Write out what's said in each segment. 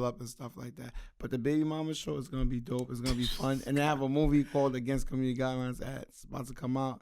up and stuff like that. But the Baby Mama show is gonna be dope. It's gonna be fun, and they have a movie called Against Community Guidelines that's about to come out.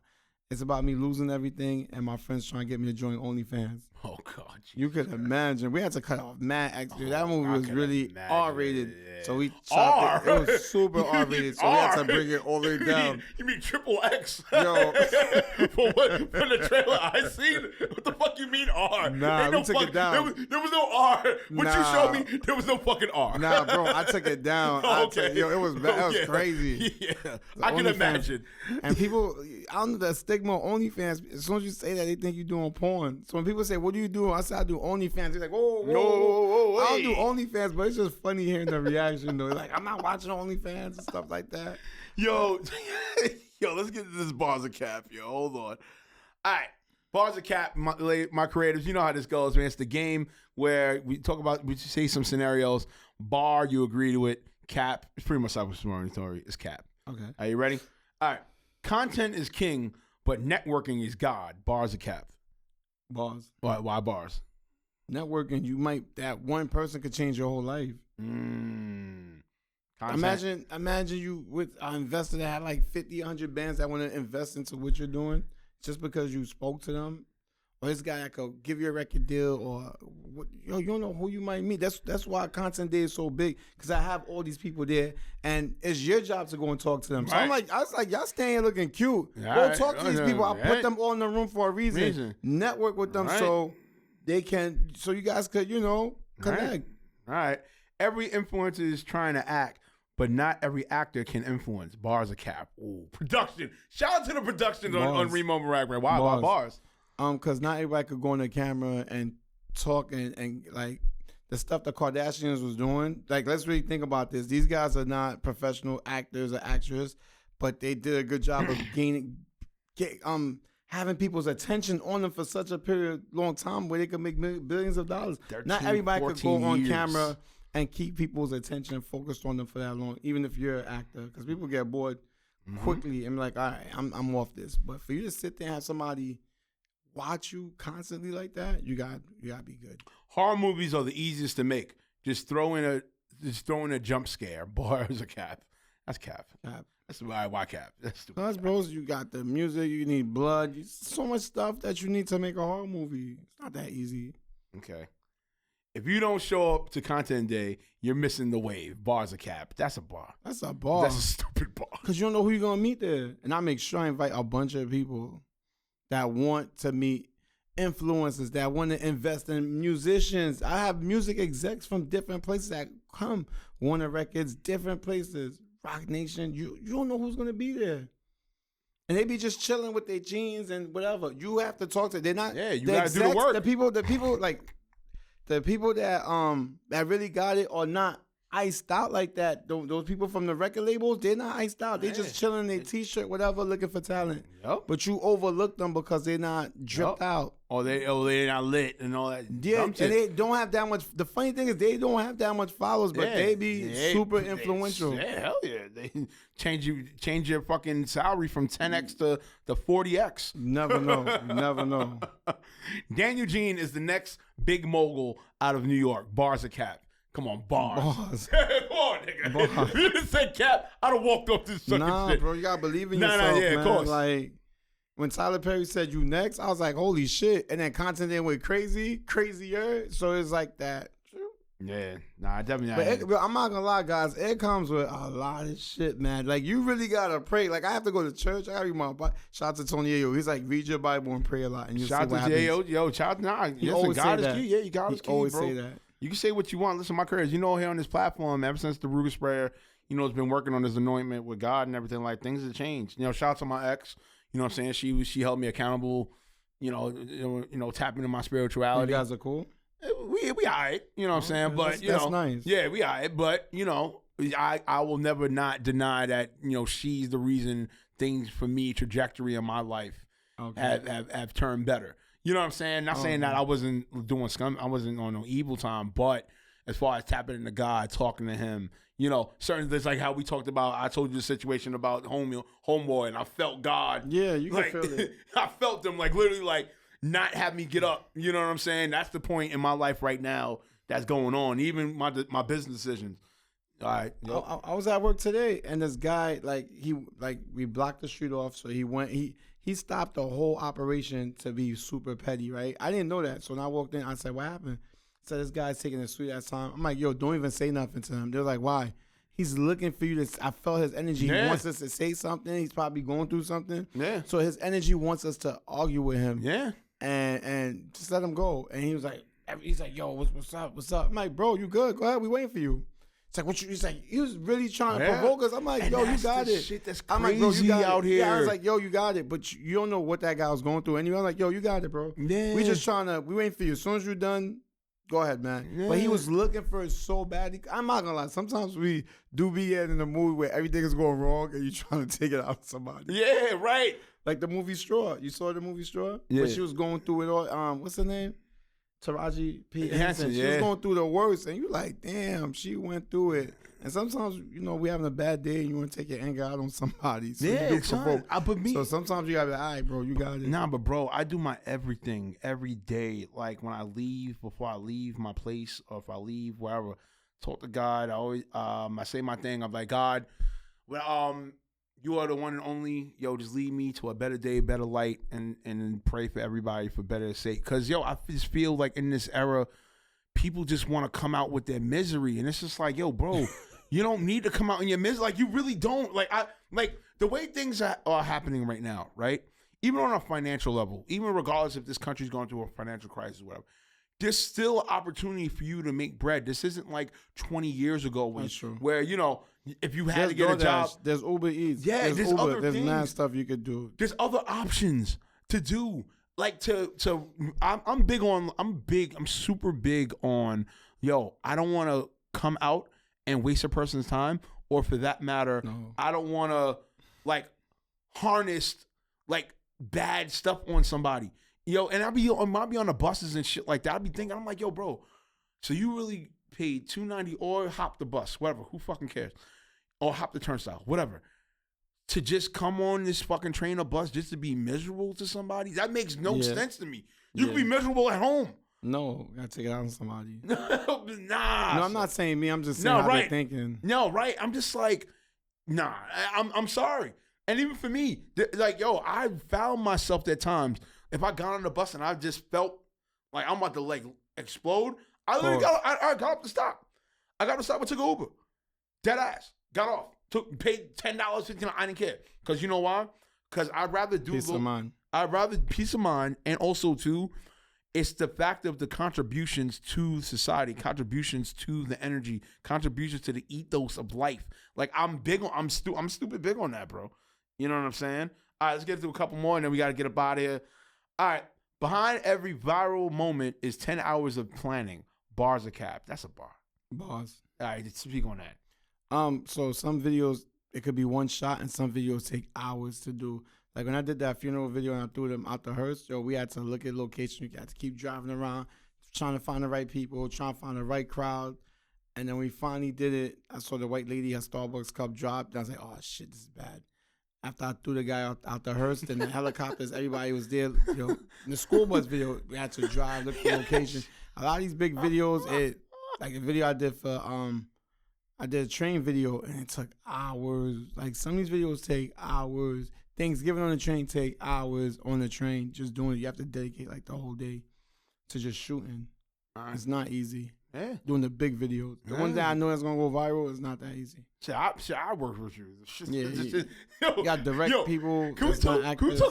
It's about me losing everything and my friends trying to get me to join OnlyFans. Oh God, you could imagine. We had to cut off mad extra. That movie was really R-rated, yeah. so we chopped it. It was super R-rated, so we had to bring it all the way down. You mean triple X? Yo, for the trailer I seen? What the fuck you mean R? Nah, we took it down. There was no R. What you showed me, there was no fucking R. Nah, bro, I took it down. Okay. It was crazy. Yeah, I can imagine. And people, I don't know the stigma of OnlyFans. As soon as you say that, they think you're doing porn. So when people say, "What do you do?" I say, "I do OnlyFans." They're like, "Whoa, I don't do OnlyFans," but it's just funny hearing the reaction though. Like, I'm not watching OnlyFans and stuff like that. Yo, let's get to this Bars of Cap. Yo, hold on. All right. Bars of Cap, my creatives, you know how this goes, man. It's the game where we say some scenarios. Bar, you agree to it. Cap, it's pretty much self-explanatory. It's cap. Okay. Are you ready? All right. Content is king, but networking is God. Bars of Cap. Bars. Why bars? Networking, that one person could change your whole life. Imagine you with an investor that had like 50, 100 bands that want to invest into what you're doing just because you spoke to them. Or this guy that could give you a record deal, or you don't know who you might meet. That's why Content Day is so big, because I have all these people there, and it's your job to go and talk to them. So right. I was like, y'all staying here looking cute. Go talk to these people. I put them all in the room for a reason. Network with them so they can, so you guys could, connect. All right. Every influencer is trying to act, but not every actor can influence. Bars of Cap. Ooh, production. Shout out to the production on Remo Maragman. Why bars? Because not everybody could go on the camera and talk and like the stuff the Kardashians was doing. Like, let's really think about this. These guys are not professional actors or actresses, but they did a good job of having people's attention on them for such a long time where they could make billions of dollars. 13, not everybody could go on camera and keep people's attention focused on them for that long, even if you're an actor, because people get bored quickly and be like, all right, I'm off this. But for you to sit there and have somebody watch you constantly like that, you got to be good. Horror movies are the easiest to make. Just throw in a jump scare. Bars of Cap. That's Cap. That's why Cap. That's because, bros, you got the music, you need blood, so much stuff that you need to make a horror movie. It's not that easy. Okay. If you don't show up to Content Day, you're missing the wave. Bars of Cap. That's a bar. That's a bar. That's a stupid bar. Because you don't know who you're going to meet there. And I make sure I invite a bunch of people that want to meet influencers, that want to invest in musicians. I have music execs from different places that come. Warner Records, different places. Rock Nation. You don't know who's going to be there. And they be just chilling with their jeans and whatever. You have to talk to them. They're not. Yeah, you got to do the work. The people like the people that really got it are not iced out like that. Those people from the record labels, they're not iced out. They just chilling in their t-shirt, whatever, looking for talent. Yep. But you overlook them because they're not dripped out. Or they're not lit and all that. Yeah, and they don't have that much. The funny thing is they don't have that much followers, but they be super influential. Yeah, hell yeah. They change your fucking salary from 10x to 40x. Never know. Never know. Daniel Jean is the next big mogul out of New York. Bars of Cap. Come on, bars. Come on, nigga. Bars. If you didn't say Cap, I'd have walked off this fucking shit. Bro, you gotta believe in yourself, man. Of course. Like, when Tyler Perry said you next, I was like, holy shit. And then Content Day went crazier. So it's like that. Yeah, I definitely. But I'm not gonna lie, guys. It comes with a lot of shit, man. Like, you really gotta pray. Like, I have to go to church. I gotta read my Bible. Shout out to Tony Ayo. He's like, read your Bible and pray a lot. And you'll shout see what out to happens. Yo, shout out. He always God say is that. key. Yeah, you God is key, always bro. say that. You can say what you want. Listen, my career, you know, here on this platform, ever since the Ruger Sprayer, has been working on this anointment with God and everything. Like, things have changed. Shout out to my ex. You know what I'm saying? She held me accountable. Tapping into my spirituality. You guys are cool. We all right. You know what I'm saying? But that's nice. Yeah, we all right. But I will never not deny that she's the reason things for me, trajectory in my life have turned better. You know what I'm saying? Not saying that I wasn't doing I wasn't on no evil time, but as far as tapping into God, talking to him, certain things like how we talked about, I told you the situation about homeboy, and I felt God. Yeah, you can feel it. I felt them literally not have me get up. You know what I'm saying? That's the point in my life right now that's going on. Even my business decisions. All right. Yep. I was at work today, and this guy, we blocked the street off, so he stopped the whole operation to be super petty, right? I didn't know that, so when I walked in, I said, "What happened?" So this guy's taking a sweet ass time. I'm like, "Yo, don't even say nothing to him." They're like, "Why?" He's looking for you to. I felt his energy. Yeah. He wants us to say something. He's probably going through something. Yeah. So his energy wants us to argue with him. Yeah. And just let him go. And he was like, "Yo, what's up? What's up?" I'm like, "Bro, you good? Go ahead. We waiting for you." It's like, he's like, he was really trying to provoke us. I'm like, and "Yo, you got it." Shit that's I'm like, "Bro, you got out it." here. Yeah, I was like, "Yo, you got it," but you don't know what that guy was going through anyway. I'm like, "Yo, you got it, bro. Yeah. We waiting for you. As soon as you're done, go ahead, man." Yeah. But he was looking for it so bad. I'm not gonna lie. Sometimes we do be in a mood where everything is going wrong and you're trying to take it out of somebody. Yeah, right. Like the movie Straw. You saw the movie Straw? Yeah. But she was going through it all. What's her name? Taraji P. Henson. She yeah. was going through the worst, and you like, damn, she went through it. And sometimes, we having a bad day, and you want to take your anger out on somebody. So yeah, you do provoke. So sometimes you gotta be like, all right, bro, you got it. Nah, but bro, I do my everything every day. Like when I leave, before I leave my place, or if I leave wherever, talk to God. I always, I say my thing. I'm like, God, well, you are the one and only. Yo, just lead me to a better day, better light, and pray for everybody for better sake. Cause I just feel like in this era, people just want to come out with their misery, and it's just like, yo, bro, you don't need to come out in your misery. Like you really don't. Like the way things are happening right now, right? Even on a financial level, even regardless if this country's going through a financial crisis or whatever, there's still an opportunity for you to make bread. This isn't like 20 years ago where if you had to get a job, there's Uber Eats. Yeah, there's Uber. other there's things. mad stuff you could do. There's other options to do. Like I'm super big on, yo, I don't want to come out and waste a person's time, or for that matter, I don't want to like harness like bad stuff on somebody. Yo, and I'll be on the buses and shit like that. I'll be thinking, I'm like, yo, bro, so you really paid $2.90 or hop the bus, whatever, who fucking cares? Or hop the turnstile, whatever. To just come on this fucking train or bus just to be miserable to somebody? That makes no sense to me. You can be miserable at home. No, gotta take it out on somebody. Nah. No, I'm not saying me. I'm just saying how they're thinking. No, right. I'm just like, nah, I'm sorry. And even for me, like, yo, I found myself at times, if I got on the bus and I just felt like I'm about to like explode, I literally got up to stop. I got to stop and took an Uber. Dead ass. Got off. Paid $10, $15. I didn't care. Because you know why? Because I'd rather do peace of mind. I'd rather peace of mind, and also too, it's the fact of the contributions to society, contributions to the energy, contributions to the ethos of life. Like I'm stupid big on that, bro. You know what I'm saying? All right, let's get through a couple more, and then we got to get up out of here. All right, behind every viral moment is 10 hours of planning. Bars are capped. That's a bar. Bars. All right, let's speak on that. So some videos, it could be one shot, and some videos take hours to do. Like when I did that funeral video and I threw them out the hearse, we had to look at location. We had to keep driving around, trying to find the right people, trying to find the right crowd. And then we finally did it. I saw the white lady, her Starbucks cup dropped. And I was like, oh, shit, this is bad. After I threw the guy out the hearse, then the helicopters, everybody was there. In the school bus video, we had to drive, look for location. A lot of these big videos, like a video I did for, I did a train video, and it took hours. Like some of these videos take hours. Thanksgiving on the train take hours on the train. Just doing it, you have to dedicate like the whole day to just shooting. It's not easy. Yeah, doing the big videos. The ones that I know that's gonna go viral is not that easy. I work with you. Yo, you got direct people. Can we talk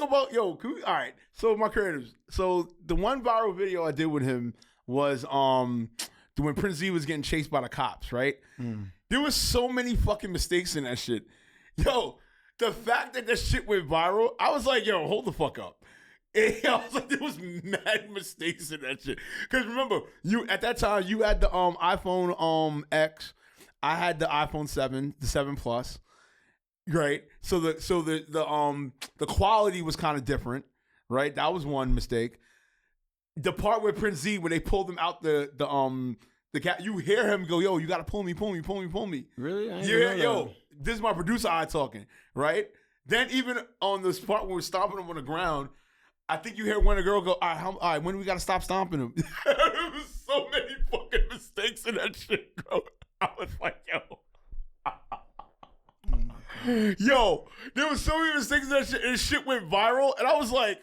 about all right? So my creatives. So the one viral video I did with him was when Prince Z was getting chased by the cops. Right? There was so many fucking mistakes in that shit. Yo, the fact that shit went viral, I was like, yo, hold the fuck up. And I was like, there was mad mistakes in that shit. Because remember, at that time you had the iPhone X, I had the iPhone 7, the 7 Plus, right? So the quality was kind of different, right? That was one mistake. The part where Prince Z, when they pulled him out the cat, you hear him go, yo, you gotta pull me. Really? Yeah, yo, this is my producer eye talking, right? Then even on this part where we're stomping him on the ground, I think you hear one of the girl go, all right, when do we got to stop stomping him? There was so many fucking mistakes in that shit, bro. I was like, yo, there was so many mistakes in that shit, and shit went viral, and I was like,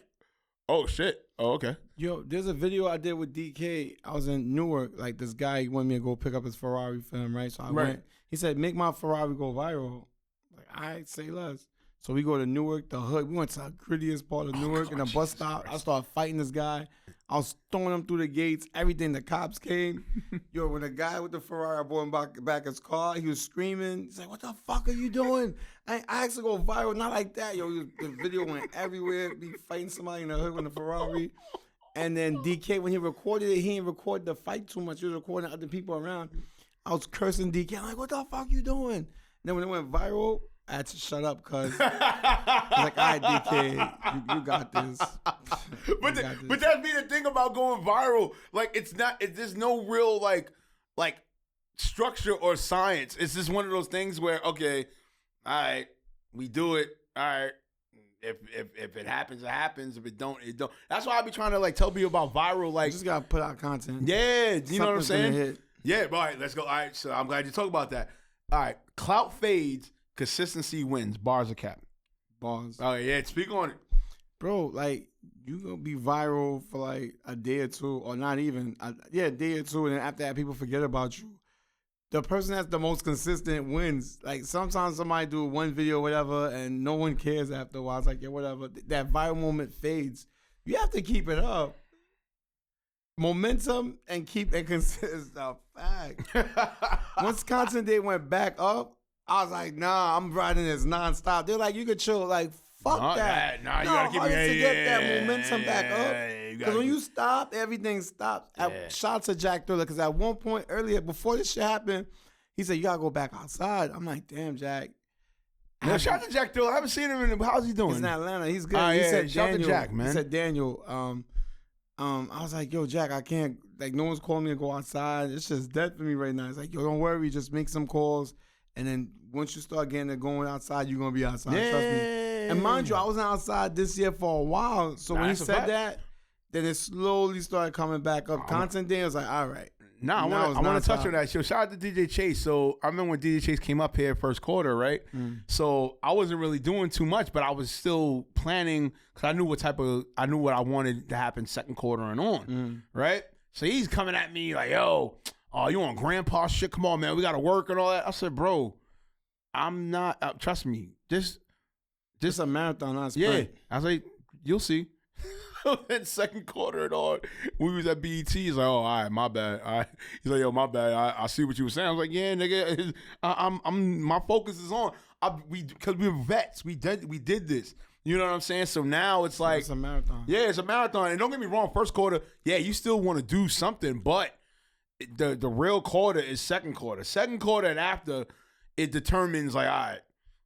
oh shit, oh okay. Yo, there's a video I did with DK. I was in Newark. Like, this guy wanted me to go pick up his Ferrari for him, right? So I went. He said, make my Ferrari go viral. Like, all right, say less. So we go to Newark, the hood. We went to the grittiest part of Newark, in the bus stop. I started fighting this guy. I was throwing him through the gates, everything. The cops came. Yo, when the guy with the Ferrari, I brought him back his car, he was screaming. He's like, what the fuck are you doing? I asked to go viral, not like that. Yo, the video went everywhere. Me fighting somebody in the hood with the Ferrari. And then DK, when he recorded it, he didn't record the fight too much. He was recording other people around. I was cursing DK. I'm like, what the fuck you doing? And then when it went viral, I had to shut up because I was like, all right, DK, you got this. But that'd be the thing about going viral. Like, there's no real like structure or science. It's just one of those things where, okay, all right, we do it. All right. If it happens, it happens. If it don't, it don't. That's why I be trying to like tell people about viral. Like, you just gotta put out content. Yeah, you know what I'm saying? Hit. Yeah, all right, let's go. All right, so I'm glad you talk about that. All right, clout fades, consistency wins. Bars or cap? Bars. Oh yeah, speak on it, bro. Like, you gonna be viral for like a day or two, or not even. A day or two, and then after that, people forget about you. The person that's the most consistent wins. Like, sometimes somebody do one video or whatever, and no one cares after a while. It's like, yeah, whatever. That viral moment fades. You have to keep it up. Momentum and consist a fact. Once Content Day went back up, I was like, nah, I'm riding this nonstop. They're like, you could chill. Like, fuck that. Nah, you gotta keep to get that momentum back up. Because when you stop, everything stops. Shout out to Jack Thriller, because at one point earlier, before this shit happened, he said, you gotta go back outside. I'm like, damn, Jack. Yeah, shout out to Jack Thriller. I haven't seen him how's he doing? He's in Atlanta. He's good. He said, shout Daniel, out to Jack, man. He said, Daniel, I was like, yo, Jack, I can't, like, no one's calling me to go outside. It's just dead for me right now. It's like, yo, don't worry, just make some calls. And then once you start getting it going outside, you're going to be outside. Yeah. Trust me. And mind you, I wasn't outside this year for a while. So when he said that, then it slowly started coming back up. Content Day, I was like, all right. I want to touch on that. So shout out to DJ Chase. So I remember when DJ Chase came up here first quarter, right? So I wasn't really doing too much, but I was still planning because I knew what I wanted to happen second quarter and on, right? So he's coming at me like, yo, oh, you on grandpa shit? Come on, man, we got to work and all that. I said, bro, I'm not. Trust me, this a marathon, not a sprint. Yeah, I was like, you'll see. Then second quarter and all, we was at BET. He's like, oh, all right, my bad. All right. He's like, yo, my bad. I see what you were saying. I was like, yeah, nigga, I'm my focus is on because we were vets. We did this. You know what I'm saying? So now it's like it's a marathon. Yeah, it's a marathon. And don't get me wrong, first quarter, yeah, you still want to do something, but the real quarter is second quarter. Second quarter and after, it determines like, all right,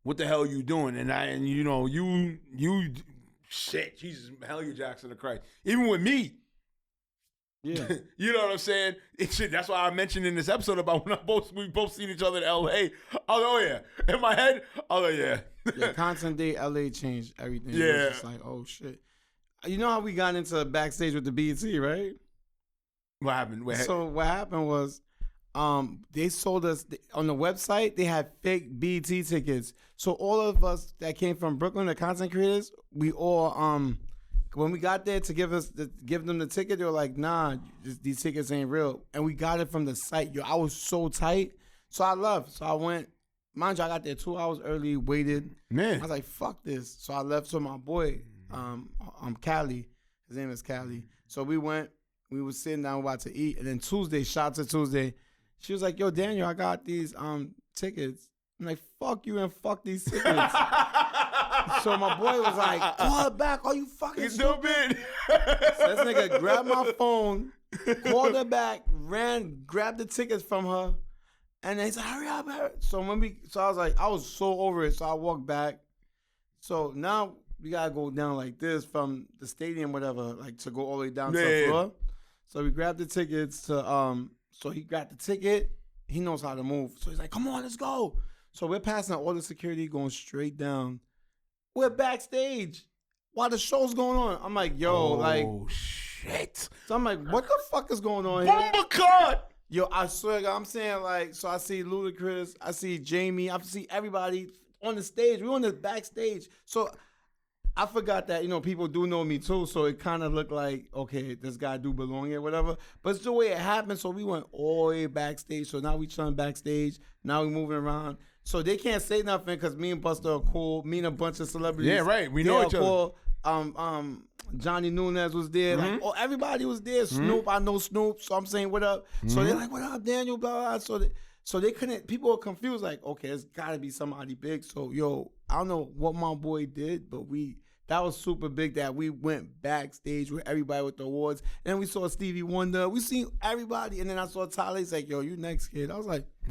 what the hell are you doing? And you know, you shit, Jesus, hell you Jackson of Christ. Even with me. Yeah. You know what I'm saying? That's why I mentioned in this episode about when we both seen each other in LA. I was like, oh yeah. In my head, I was like, yeah. Yeah, Content Day, LA changed everything. Yeah. It was just like, oh shit. You know how we got into backstage with the BET, right? What happened? So what happened was they sold us on the website. They had fake BET tickets. So all of us that came from Brooklyn, the content creators, we all when we got there to give them the ticket, they were like, nah, these tickets ain't real. And we got it from the site. Yo, I was so tight. So I left. So I went. Mind you, I got there 2 hours early, waited. Man. I was like, fuck this. So I left to my boy, Cali. His name is Cali. So we went. We were sitting down about to eat. And then Tuesday, shout out to Tuesday. She was like, yo, Daniel, I got these tickets. I'm like, fuck you and fuck these tickets. So my boy was like, call her back. Are you fucking stupid? So this nigga grabbed my phone, called her back, grabbed the tickets from her, and they said, hurry up, hurry. So I was like, I was so over it. So I walked back. So now we gotta go down like this from the stadium, whatever, like to go all the way down to the floor. So we grabbed the tickets to so he got the ticket. He knows how to move. So he's like, come on, let's go. So we're passing all the security, going straight down. We're backstage while the show's going on. I'm like, yo, oh, shit. So I'm like, what the fuck is going on here? Bomba cut! Yo, I swear, to God, I'm saying like, so I see Ludacris, I see Jamie, I see everybody on the stage. We on the backstage. So I forgot that, people do know me too. So it kind of looked like, okay, this guy do belong here, whatever. But it's the way it happened. So we went all the way backstage. So now we chilling backstage. Now we moving around. So they can't say nothing because me and Buster are cool. Me and a bunch of celebrities. Yeah, right. We know each other. Cool. Johnny Nunez was there. Like, everybody was there. Snoop, I know Snoop. So I'm saying, what up? So they're like, what up, Daniel? Blah, blah. So they couldn't, people were confused. Like, okay, it's got to be somebody big. So, yo, I don't know what my boy did, but that was super big that we went backstage with everybody with the awards. And then we saw Stevie Wonder. We seen everybody. And then I saw Tyler. He's like, yo, you next, kid. I was like,